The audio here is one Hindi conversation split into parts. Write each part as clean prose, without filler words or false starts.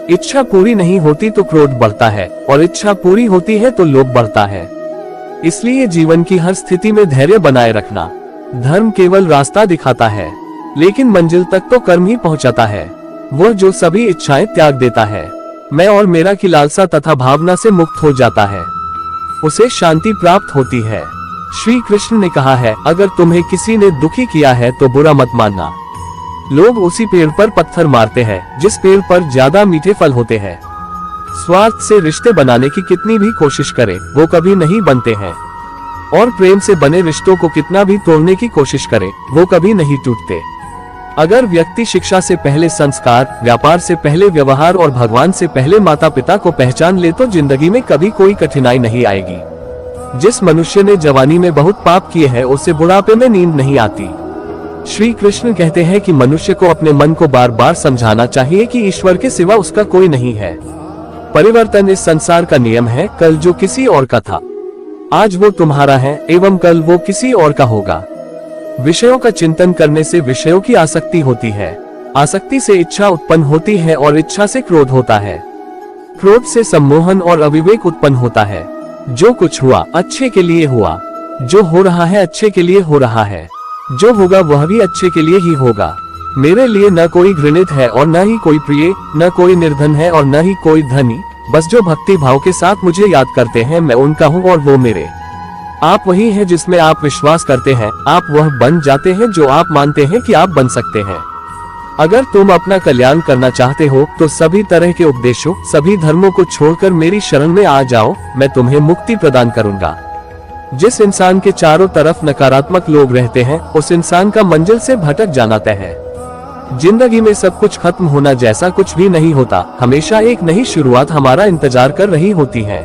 इच्छा पूरी नहीं होती तो क्रोध बढ़ता है और इच्छा पूरी होती है तो लोभ बढ़ता है। इसलिए जीवन की हर स्थिति में धैर्य बनाए रखना। धर्म केवल रास्ता दिखाता है, लेकिन मंजिल तक तो कर्म ही पहुंचाता है। वह जो सभी इच्छाएं त्याग देता है, मैं और मेरा की लालसा तथा भावना से मुक्त हो जाता है, उसे शांति प्राप्त होती है। श्री कृष्ण ने कहा है, अगर तुम्हें किसी ने दुखी किया है तो बुरा मत मानना। लोग उसी पेड़ पर पत्थर मारते हैं जिस पेड़ पर ज्यादा मीठे फल होते हैं। स्वार्थ से रिश्ते बनाने की कितनी भी कोशिश करें, वो कभी नहीं बनते हैं, और प्रेम से बने रिश्तों को कितना भी तोड़ने की कोशिश करें, वो कभी नहीं टूटते। अगर व्यक्ति शिक्षा से पहले संस्कार, व्यापार से पहले व्यवहार और भगवान से पहले माता पिता को पहचान ले तो जिंदगी में कभी कोई कठिनाई नहीं आएगी। जिस मनुष्य ने जवानी में बहुत पाप किए हैं उसे बुढ़ापे में नींद नहीं आती। श्री कृष्ण कहते हैं कि मनुष्य को अपने मन को बार बार समझाना चाहिए कि ईश्वर के सिवा उसका कोई नहीं है। परिवर्तन इस संसार का नियम है। कल जो किसी और का था, आज वो तुम्हारा है एवं कल वो किसी और का होगा। विषयों का चिंतन करने से विषयों की आसक्ति होती है, आसक्ति से इच्छा उत्पन्न होती है और इच्छा से क्रोध होता है, क्रोध से सम्मोहन और अविवेक उत्पन्न होता है। जो कुछ हुआ अच्छे के लिए हुआ, जो हो रहा है अच्छे के लिए हो रहा है, जो होगा वह भी अच्छे के लिए ही होगा। मेरे लिए न कोई घृणित है और न ही कोई प्रिय, न कोई निर्धन है और न ही कोई धनी। बस जो भक्ति भाव के साथ मुझे याद करते हैं, मैं उनका हूँ और वो मेरे। आप वही हैं जिसमें आप विश्वास करते हैं, आप वह बन जाते हैं जो आप मानते हैं कि आप बन सकते हैं। अगर तुम अपना कल्याण करना चाहते हो तो सभी तरह के उपदेशों, सभी धर्मों को छोड़कर मेरी शरण में आ जाओ, मैं तुम्हें मुक्ति प्रदान करूंगा। जिस इंसान के चारों तरफ नकारात्मक लोग रहते हैं, उस इंसान का मंजिल से भटक जाना तय है। जिंदगी में सब कुछ खत्म होना जैसा कुछ भी नहीं होता, हमेशा एक नई शुरुआत हमारा इंतजार कर रही होती है।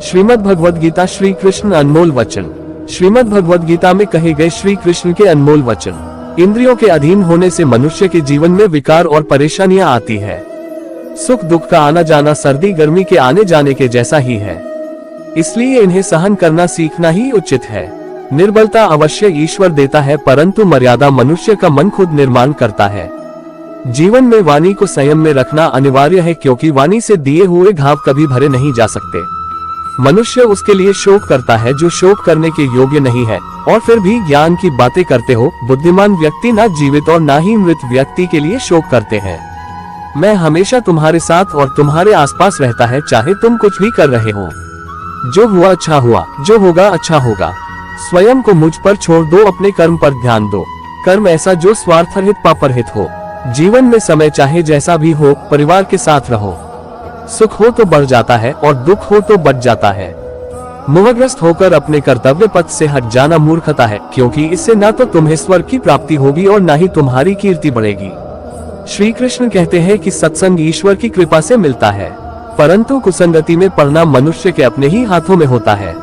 श्रीमद् भगवद गीता, श्री कृष्ण अनमोल वचन। श्रीमद् भगवद गीता में कहे गए श्री कृष्ण के अनमोल वचन। इंद्रियों के अधीन होने से मनुष्य के जीवन में विकार और परेशानियां आती है। सुख दुख का आना जाना सर्दी गर्मी के आने जाने के जैसा ही है, इसलिए इन्हें सहन करना सीखना ही उचित है। निर्बलता अवश्य ईश्वर देता है, परंतु मर्यादा मनुष्य का मन खुद निर्माण करता है। जीवन में वाणी को संयम में रखना अनिवार्य है, क्योंकि वाणी से दिए हुए घाव कभी भरे नहीं जा सकते। मनुष्य उसके लिए शोक करता है जो शोक करने के योग्य नहीं है, और फिर भी ज्ञान की बातें करते हो। बुद्धिमान व्यक्ति ना जीवित और ना ही मृत व्यक्ति के लिए शोक करते हैं। मैं हमेशा तुम्हारे साथ और तुम्हारे आसपास रहता है, चाहे तुम कुछ भी कर रहे हो। जो हुआ अच्छा हुआ, जो होगा अच्छा होगा। स्वयं को मुझ पर छोड़ दो, अपने कर्म पर ध्यान दो। कर्म ऐसा जो स्वार्थरहित पापरहित हो। जीवन में समय चाहे जैसा भी हो, परिवार के साथ रहो। सुख हो तो बढ़ जाता है और दुख हो तो बढ़ जाता है। मोहग्रस्त होकर अपने कर्तव्य पथ से हट जाना मूर्खता है, क्योंकि इससे ना तो तुम्हें स्वर्ग की प्राप्ति होगी और ना ही तुम्हारी कीर्ति बढ़ेगी। श्री कृष्ण कहते हैं कि सत्संग ईश्वर की कृपा से मिलता है, परंतु कुसंगति में पड़ना मनुष्य के अपने ही हाथों में होता है।